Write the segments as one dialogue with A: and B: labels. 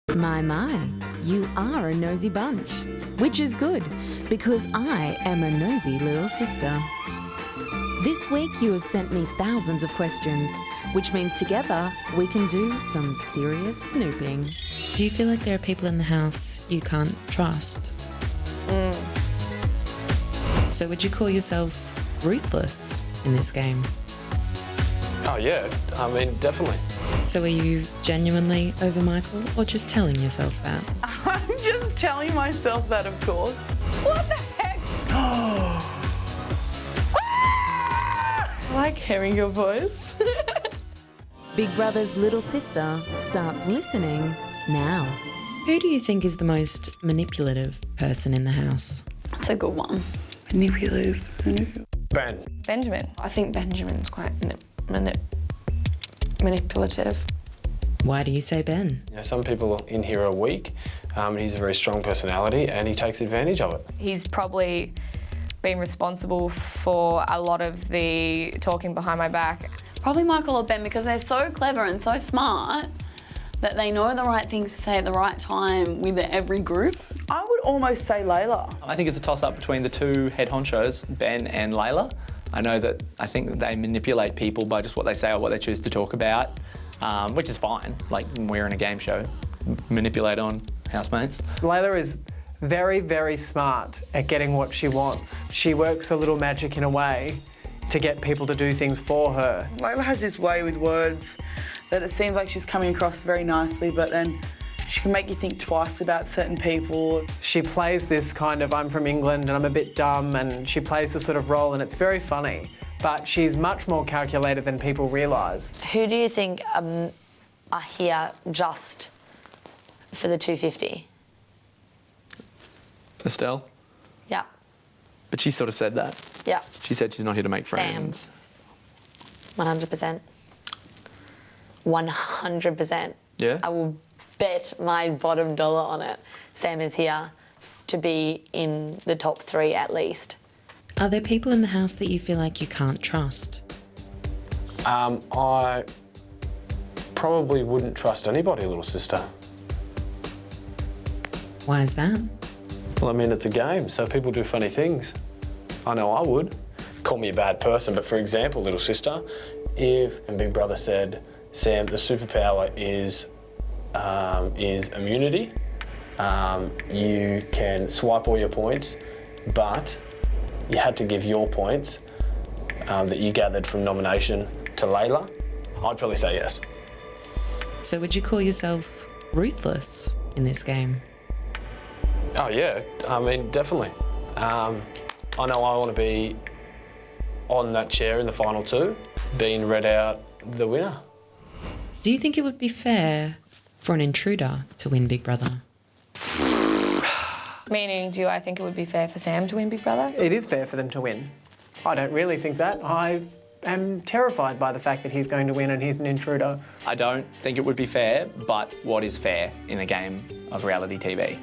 A: My, you are a nosy bunch, which is good because I am a nosy little sister. This week you have sent me thousands of questions, which means together we can do some serious snooping.
B: Do you feel like there are people in the house you can't trust? So would you call yourself ruthless in this game?
C: Oh yeah, I mean, definitely.
B: So are you genuinely over Michael or just telling yourself that?
D: I'm just telling myself that, of course. What the heck? I like hearing your voice.
A: Big Brother's little sister starts listening now.
B: Who do you think is the most manipulative person in the house?
E: That's a good one.
D: Manipulative.
C: Ben.
E: Benjamin. I think Benjamin's quite manipulative.
B: Why do you say Ben?
C: You know, some people in here are weak. He's a very strong personality and he takes advantage of it.
F: He's probably been responsible for a lot of the talking behind my back.
G: Probably Michael or Ben, because they're so clever and so smart that they know the right things to say at the right time with every group.
D: I would almost say Layla.
H: I think it's a toss-up between the two head honchos, Ben and Layla. I think that they manipulate people by just what they say or what they choose to talk about, which is fine. Like, we're in a game show, manipulate on housemates.
I: Layla is very, very smart at getting what she wants. She works a little magic in a way to get people to do things for her.
D: Layla has this way with words that it seems like she's coming across very nicely, but then she can make you think twice about certain people.
I: She plays this kind of, I'm from England and I'm a bit dumb, and she plays this sort of role and it's very funny, but she's much more calculated than people realise.
J: Who do you think are here just for the 250?
H: Estelle?
J: Yeah.
H: But she sort of said that.
J: Yeah.
H: She said she's not here to make
J: Sam.
H: friends.
J: 100%. 100%.
H: Yeah?
J: I will bet my bottom dollar on it. Sam is here to be in the top 3 at least.
B: Are there people in the house that you feel like you can't trust?
C: I probably wouldn't trust anybody, little sister.
B: Why is that?
C: Well, I mean, it's a game, so people do funny things. I know I would. Call me a bad person, but for example, little sister, if Big Brother said, Sam, the superpower is immunity. You can swipe all your points, but you had to give your points that you gathered from nomination to Layla, I'd probably say yes.
B: So would you call yourself ruthless in this game?
C: Oh yeah, I mean, definitely. I know I want to be on that chair in the final 2, being read out the winner.
B: Do you think it would be fair for an intruder to win Big Brother?
F: Meaning, do I think it would be fair for Sam to win Big Brother?
I: It is fair for them to win. I don't really think that. I am terrified by the fact that he's going to win and he's an intruder.
H: I don't think it would be fair, but what is fair in a game of reality TV?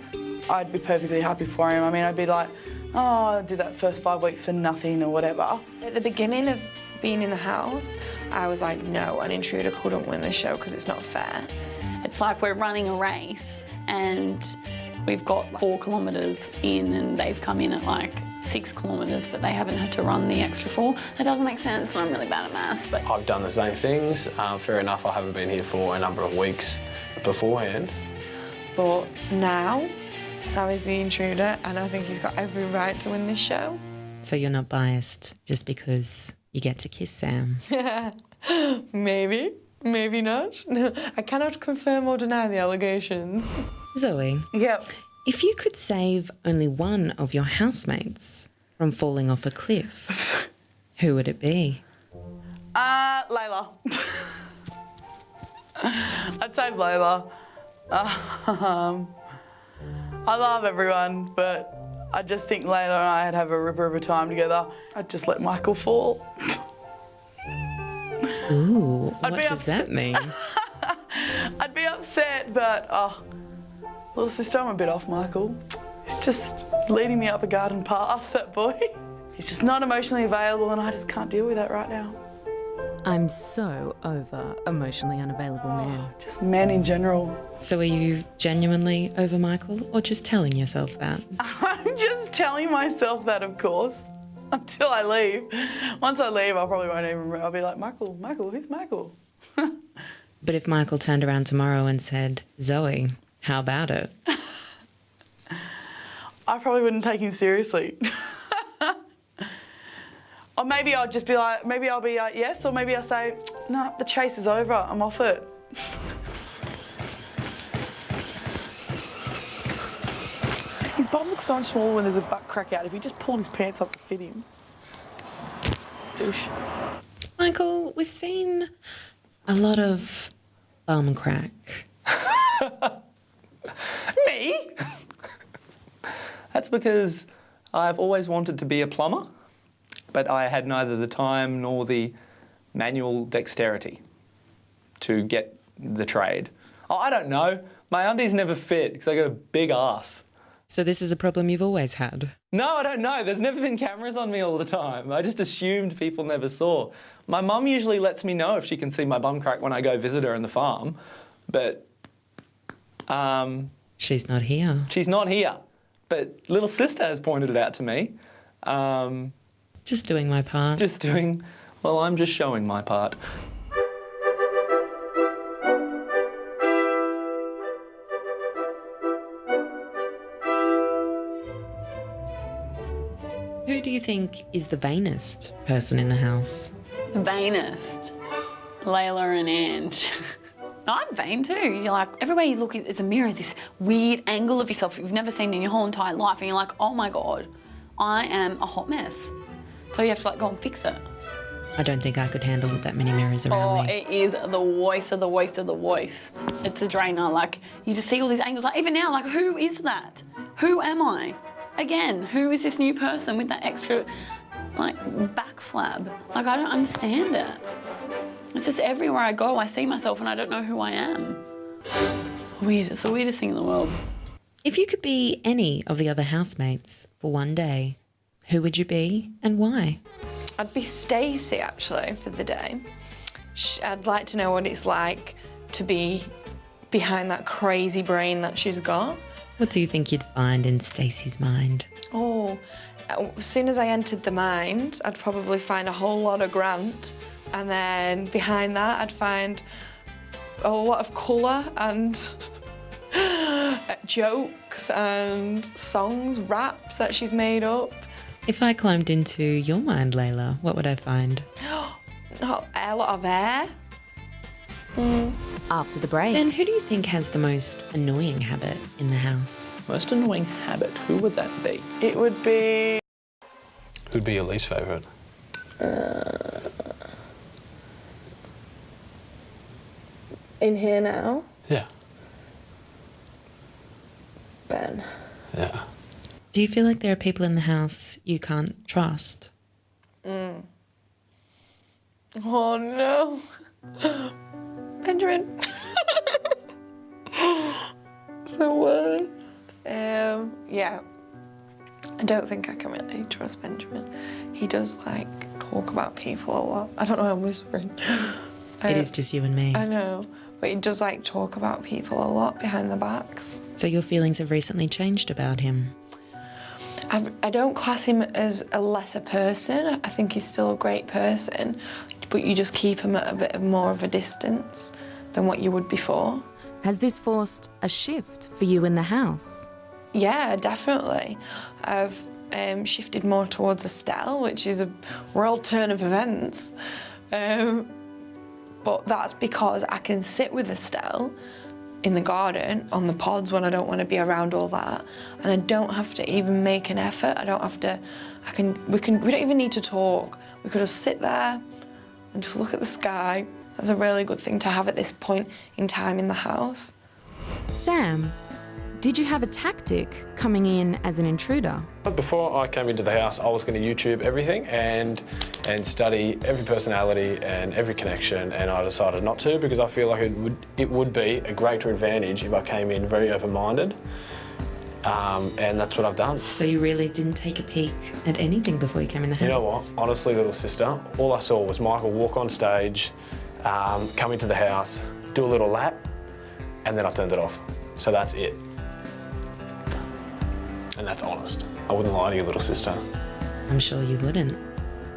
D: I'd be perfectly happy for him. I mean, I'd be like, oh, I did that first 5 weeks for nothing or whatever.
E: At the beginning of being in the house, I was like, no, an intruder couldn't win the show because it's not fair.
G: It's like we're running a race and we've got 4 kilometres in and they've come in at like 6 kilometres, but they haven't had to run the extra 4. That doesn't make sense, and I'm really bad at maths. But
C: I've done the same things. Fair enough, I haven't been here for a number of weeks beforehand.
E: But now, Sam is the intruder, and I think he's got every right to win this show.
B: So you're not biased just because you get to kiss Sam?
E: Maybe, maybe not. I cannot confirm or deny the allegations.
B: Zoe?
D: Yep.
B: If you could save only one of your housemates from falling off a cliff, who would it be?
D: Layla. I'd save Layla. I love everyone, but I just think Layla and I'd have a ripper of a time together. I'd just let Michael fall.
B: Ooh, what does that mean?
D: I'd be upset, but, little sister, I'm a bit off Michael. He's just leading me up a garden path, that boy. He's just not emotionally available and I just can't deal with that right now.
A: I'm so over emotionally unavailable men.
D: Just men in general.
B: So are you genuinely over Michael or just telling yourself that?
D: I'm just telling myself that, of course, until I leave. Once I leave, I probably won't even remember. I'll be like, Michael, who's Michael?
B: But if Michael turned around tomorrow and said, Zoe, how about it?
D: I probably wouldn't take him seriously. Or maybe I'll just be like, maybe I'll be like, yes, or maybe I'll say, no, the chase is over, I'm off it. His bum looks so much smaller when there's a butt crack out. If he just pulled his pants up to fit him. Douche.
B: Michael, we've seen a lot of bum crack.
H: Me? That's because I've always wanted to be a plumber, but I had neither the time nor the manual dexterity to get the trade. Oh, I don't know. My undies never fit because I got a big ass.
B: So this is a problem you've always had?
H: No, I don't know. There's never been cameras on me all the time. I just assumed people never saw. My mum usually lets me know if she can see my bum crack when I go visit her in the farm, but
B: she's not here.
H: She's not here, but little sister has pointed it out to me.
B: Just doing my part.
H: Well, I'm just showing my part.
B: Who do you think is the vainest person in the house?
G: The vainest? Layla and Ange. I'm vain too. You're like, everywhere you look, it's a mirror, this weird angle of yourself you've never seen in your whole entire life. And you're like, oh my God, I am a hot mess. So you have to like go and fix it.
B: I don't think I could handle that many mirrors around me.
G: Oh, it is the worst of the worst of the worst. It's a drainer. Like, you just see all these angles. Like, even now, like, who is that? Who am I? Again, who is this new person with that extra, like, back flab? Like, I don't understand it. It's just everywhere I go, I see myself and I don't know who I am. Weird. It's the weirdest thing in the world.
B: If you could be any of the other housemates for one day, who would you be and why?
E: I'd be Stacey, actually, for the day. I'd like to know what it's like to be behind that crazy brain that she's got.
B: What do you think you'd find in Stacey's mind?
E: Oh, as soon as I entered the mind, I'd probably find a whole lot of Grant. And then behind that, I'd find a lot of colour and jokes and songs, raps that she's made up.
B: If I climbed into your mind, Layla, what would I find?
E: A lot of air.
A: After the break.
B: Then who do you think has the most annoying habit in the house?
H: Most annoying habit, who would that be?
D: It would be...
C: Who'd be your least favourite?
E: In here now?
C: Yeah.
E: Ben.
C: Yeah.
B: Do you feel like there are people in the house you can't trust?
E: Oh no. Benjamin. It's the worst. Yeah. I don't think I can really trust Benjamin. He does like talk about people a lot. I don't know why I'm whispering.
B: It is just you and me.
E: I know. But he does like talk about people a lot behind their backs.
B: So your feelings have recently changed about him?
E: I don't class him as a lesser person. I think he's still a great person, but you just keep him at a bit more of a distance than what you would before.
A: Has this forced a shift for you in the house?
E: Yeah, definitely. I've shifted more towards Estelle, which is a real turn of events. But that's because I can sit with Estelle in the garden, on the pods when I don't want to be around all that, and I don't have to even make an effort. I don't have to, we don't even need to talk. We could just sit there and just look at the sky. That's a really good thing to have at this point in time in the house.
A: Sam, did you have a tactic coming in as an intruder?
C: Before I came into the house, I was going to YouTube everything and study every personality and every connection, and I decided not to because I feel like it would be a greater advantage if I came in very open-minded, and that's what I've done.
B: So you really didn't take a peek at anything before you came in the house?
C: You know what? Honestly, little sister, all I saw was Michael walk on stage, come into the house, do a little lap, and then I turned it off. So that's it. And that's honest. I wouldn't lie to your little sister.
B: I'm sure you wouldn't.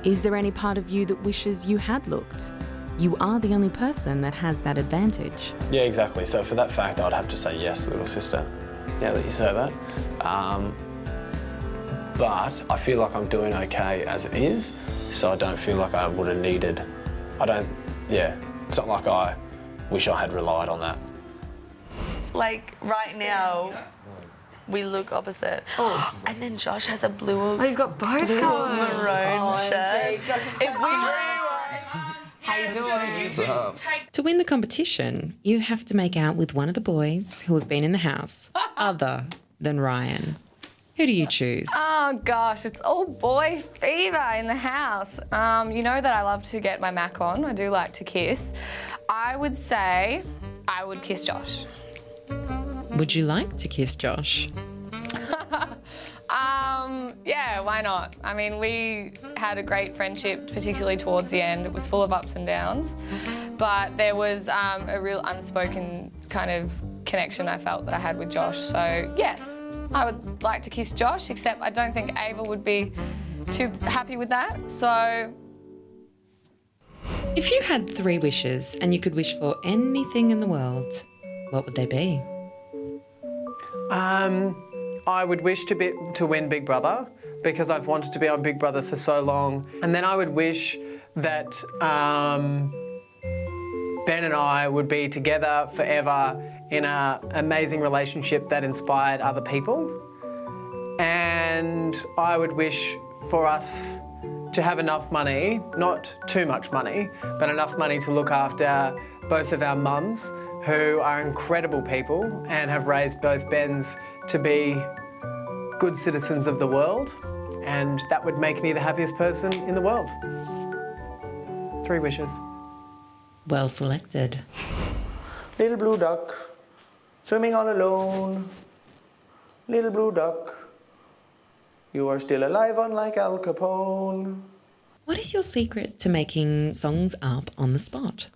A: Is there any part of you that wishes you had looked? You are the only person that has that advantage.
C: Yeah, exactly. So for that fact, I'd have to say yes, little sister. Now that you say that. But I feel like I'm doing okay as it is, so I don't feel like I would have needed, it's not like I wish I had relied on that.
E: Like right now, we look opposite. Oh, and then Josh has a blue.
F: Oh, you've got both colours.
E: Maroon shirt.
F: How you doing?
B: To win the competition, you have to make out with one of the boys who have been in the house, other than Ryan. Who do you choose?
F: Oh gosh, it's all boy fever in the house. You know that I love to get my Mac on. I do like to kiss. I would say I would kiss Josh.
B: Would you like to kiss Josh?
F: Yeah, why not? I mean, we had a great friendship, particularly towards the end. It was full of ups and downs, but there was a real unspoken kind of connection I felt that I had with Josh. So yes, I would like to kiss Josh, except I don't think Ava would be too happy with that, so.
B: If you had 3 wishes and you could wish for anything in the world, what would they be?
I: I would wish to win Big Brother because I've wanted to be on Big Brother for so long. And then I would wish that Ben and I would be together forever in an amazing relationship that inspired other people. And I would wish for us to have enough money, not too much money, but enough money to look after both of our mums, who are incredible people and have raised both Bens to be good citizens of the world, and that would make me the happiest person in the world. 3 wishes.
B: Well selected.
K: Little blue duck, swimming all alone. Little blue duck, you are still alive unlike Al Capone.
B: What is your secret to making songs up on the spot?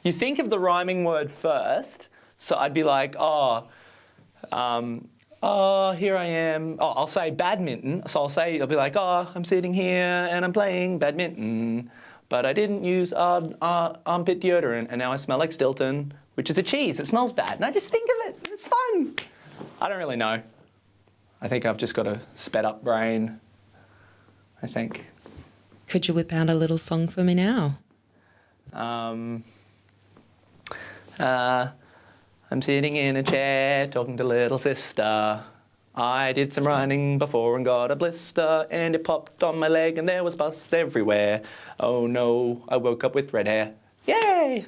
H: You think of the rhyming word first, so I'd be like, here I am. Oh, I'll say badminton. So I'll be like, I'm sitting here and I'm playing badminton, but I didn't use armpit deodorant and now I smell like Stilton, which is a cheese. It smells bad. And I just think of it. It's fun. I don't really know. I think I've just got a sped up brain, I think.
B: Could you whip out a little song for me now?
H: I'm sitting in a chair talking to little sister. I did some running before and got a blister and it popped on my leg and there was pus everywhere. Oh no, I woke up with red hair. Yay!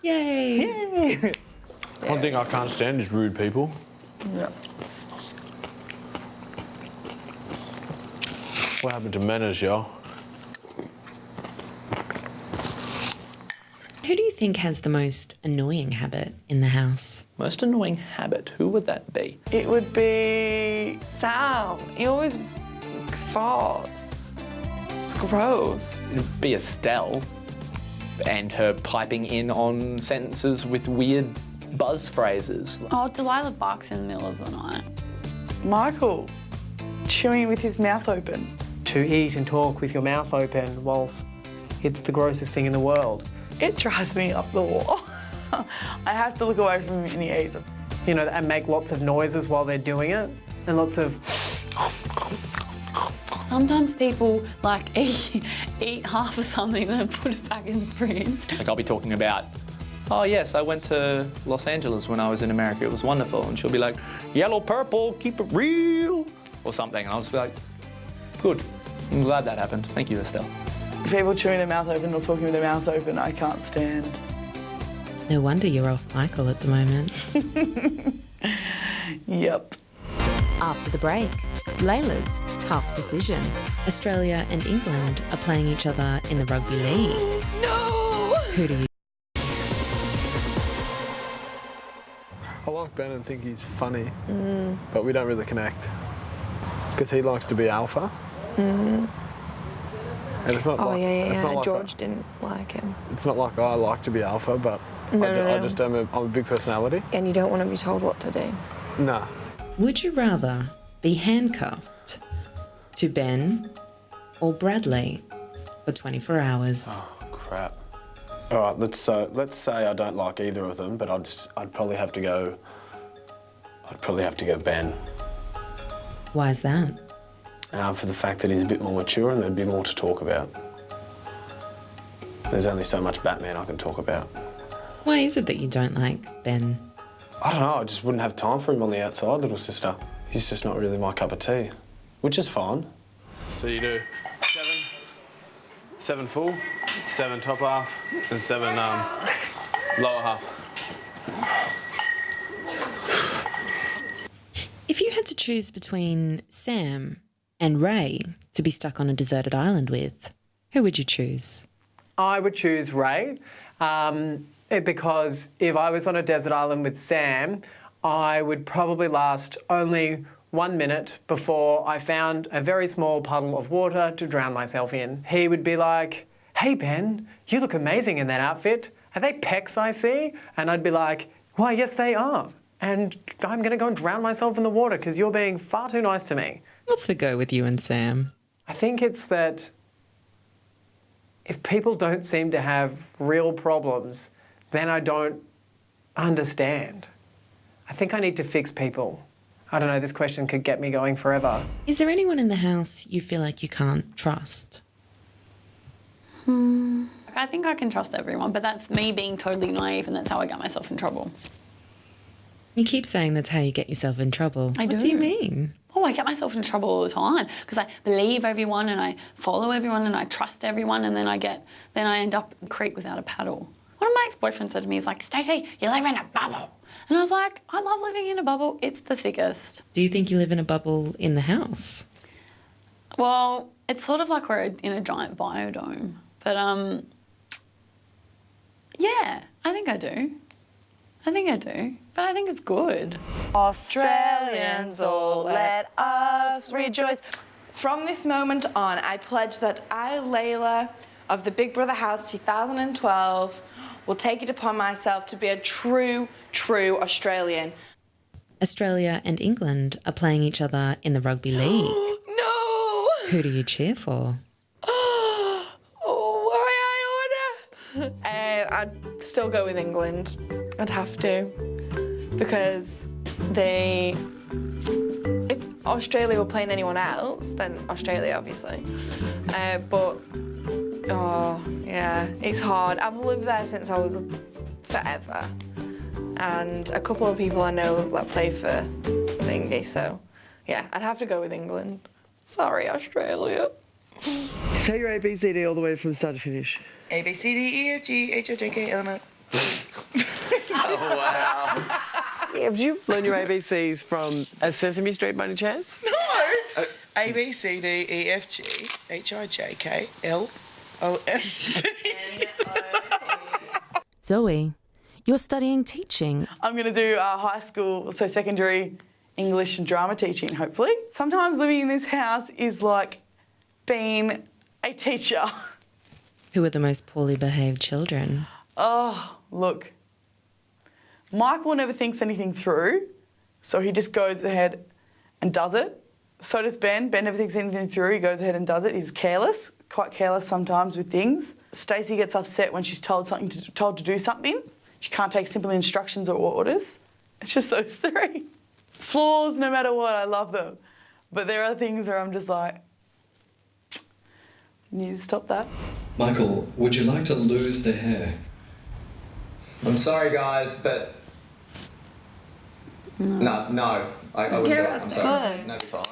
B: Yay!
H: Yay!
L: One thing I can't stand is rude people.
H: Yeah.
L: What happened to manners, y'all?
B: Who do you think has the most annoying habit in the house?
H: Most annoying habit, who would that be?
D: It would be
E: Sam. He always farts. It's gross.
H: It'd be Estelle and her piping in on sentences with weird buzz phrases.
G: Oh, Delilah barks in the middle of the night.
D: Michael chewing with his mouth open.
I: To eat and talk with your mouth open whilst it's the grossest thing in the world.
D: It drives me up the wall. I have to look away from him and he eats it.
I: You know, and make lots of noises while they're doing it, and lots of...
G: Sometimes people like eat half of something and then put it back in the fridge.
H: Like I'll be talking about, oh yes, I went to Los Angeles when I was in America, it was wonderful. And she'll be like, yellow, purple, keep it real, or something. And I'll just be like, good, I'm glad that happened. Thank you, Estelle.
D: People chewing their mouth open or talking with their mouths open, I can't stand.
B: No wonder you're off Michael at the moment.
D: Yep.
A: After the break, Layla's tough decision. Australia and England are playing each other in the rugby league.
E: No!
A: Who do you...
L: I like Ben and think he's funny, but we don't really connect because he likes to be alpha. And it's not
E: Oh,
L: like, it's
E: yeah.
L: not like
E: George didn't like him.
L: It's not like I like to be alpha, but I just am I'm a big personality.
E: And you don't want to be told what to do.
L: Nah.
B: Would you rather be handcuffed to Ben or Bradley for 24 hours?
C: Oh, crap. All right, let's say I don't like either of them, but I'd probably have to go. I'd probably have to go Ben.
B: Why is that?
C: For the fact that he's a bit more mature and there'd be more to talk about. There's only so much Batman I can talk about.
B: Why is it that you don't like Ben?
C: I don't know, I just wouldn't have time for him on the outside, little sister. He's just not really my cup of tea, which is fine.
M: So you do 7 full, 7 top half, and 7 lower half.
B: If you had to choose between Sam and Ray to be stuck on a deserted island with, who would you choose?
I: I would choose Ray because if I was on a desert island with Sam, I would probably last only 1 minute before I found a very small puddle of water to drown myself in. He would be like, "Hey Ben, you look amazing in that outfit. Are they pecs I see?" And I'd be like, "Why, yes they are. And I'm going to go and drown myself in the water because you're being far too nice to me."
B: What's the go with you and Sam?
I: I think it's that if people don't seem to have real problems, then I don't understand. I think I need to fix people. I don't know, this question could get me going forever.
B: Is there anyone in the house you feel like you can't trust?
G: I think I can trust everyone, but that's me being totally naive and that's how I get myself in trouble.
B: You keep saying that's how you get yourself in trouble.
G: I
B: What do you mean?
G: Oh, I get myself in trouble all the time because I believe everyone and I follow everyone and I trust everyone and then I end up in a creek without a paddle. One of my ex-boyfriends said to me, he's like, "Stacey, you live in a bubble." And I was like, I love living in a bubble. It's the thickest.
B: Do you think you live in a bubble in the house?
G: Well, it's sort of like we're in a giant biodome. But, yeah, I think I do. But I think it's good.
N: Australians, all let us rejoice. From this moment on, I pledge that I, Layla, of the Big Brother House 2012, will take it upon myself to be a true Australian.
B: Australia and England are playing each other in the rugby league.
N: No!
B: Who do you cheer for?
N: I'd still go with England. I'd have to. Because if Australia were playing anyone else, then Australia, obviously. But, oh, yeah, it's hard. I've lived there since I was forever. And a couple of people I know that play for thingy, so, yeah, I'd have to go with England. Sorry, Australia.
O: Say your ABCD all the way from start to finish.
D: A, B, C, D, E, F, G, H, I, J, K, L, M, N.
O: Oh, wow. Yeah, have you learned your ABCs from a Sesame Street by any chance?
D: No! A, B, C, D, E, F, G, H, I, J, K, L, O, M, N.
A: Zoe, you're studying teaching.
D: I'm going to do high school, so secondary English and drama teaching, hopefully. Sometimes living in this house is like being a teacher.
B: Who are the most poorly behaved children?
D: Oh, look. Michael never thinks anything through, so he just goes ahead and does it. So does Ben. Ben never thinks anything through, he goes ahead and does it. He's careless, quite careless sometimes with things. Stacey gets upset when she's told to do something. She can't take simple instructions or orders. It's just those three. Flaws, no matter what, I love them. But there are things where I'm just like, you need to stop that.
P: Michael, would you like to lose the hair?
H: I'm sorry, guys, but no, I wouldn't do it. I'm sorry.
B: Good.
H: No, fine.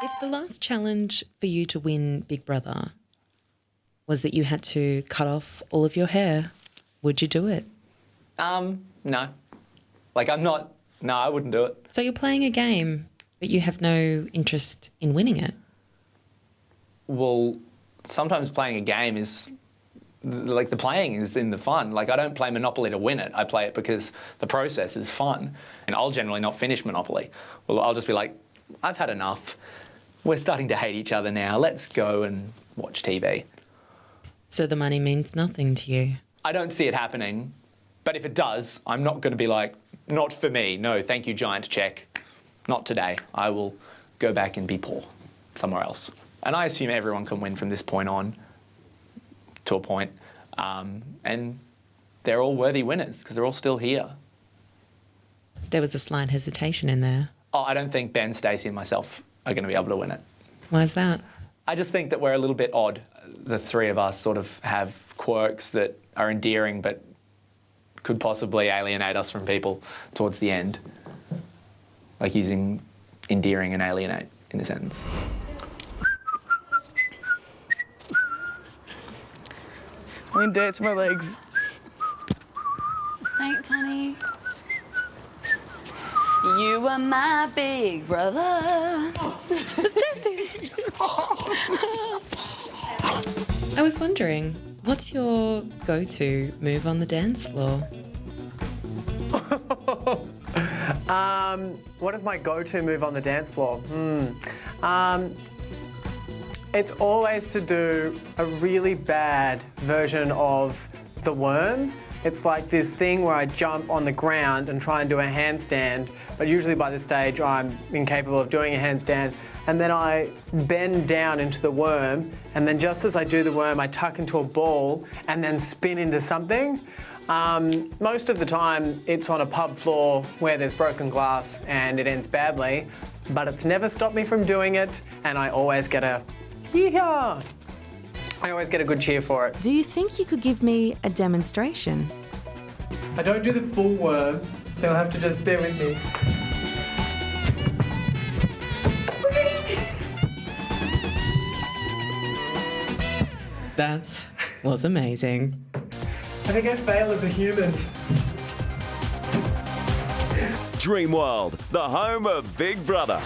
B: If the last challenge for you to win Big Brother was that you had to cut off all of your hair, would you do it?
H: No. Like, no, I wouldn't do it.
B: So you're playing a game, but you have no interest in winning it?
H: Well, sometimes playing a game is, like, the playing is in the fun. Like, I don't play Monopoly to win it. I play it because the process is fun. And I'll generally not finish Monopoly. Well, I'll just be like, I've had enough. we're starting to hate each other now. Let's go and watch TV.
B: So the money means nothing to you?
H: I don't see it happening, but if it does, I'm not going to be like, not for me. No, thank you, giant check. Not today. I will go back and be poor somewhere else. And I assume everyone can win from this point on, to a point. And they're all worthy winners because they're all still here.
B: There was a slight hesitation in there.
H: Oh, I don't think Ben, Stacey and myself are going to be able to win it.
B: Why is that?
H: I just think that we're a little bit odd. The three of us sort of have quirks that are endearing but could possibly alienate us from people towards the end. Like using endearing and alienate in a sentence.
D: I'm gonna dance my legs.
G: Thanks, honey. You are my big brother.
B: I was wondering, what's your go-to move on the dance floor?
I: What is my go-to move on the dance floor? It's always to do a really bad version of the worm. It's like this thing where I jump on the ground and try and do a handstand, but usually by this stage I'm incapable of doing a handstand, and then I bend down into the worm, and then just as I do the worm, I tuck into a ball and then spin into something. Most of the time it's on a pub floor where there's broken glass and it ends badly, but it's never stopped me from doing it, and I always get a yeehaw. I always get a good cheer for it.
A: Do you think you could give me a demonstration?
I: I don't do the full worm, so you'll have to just bear with me.
B: That was amazing.
I: I think I fail as a human.
Q: Dreamworld, the home of Big Brother.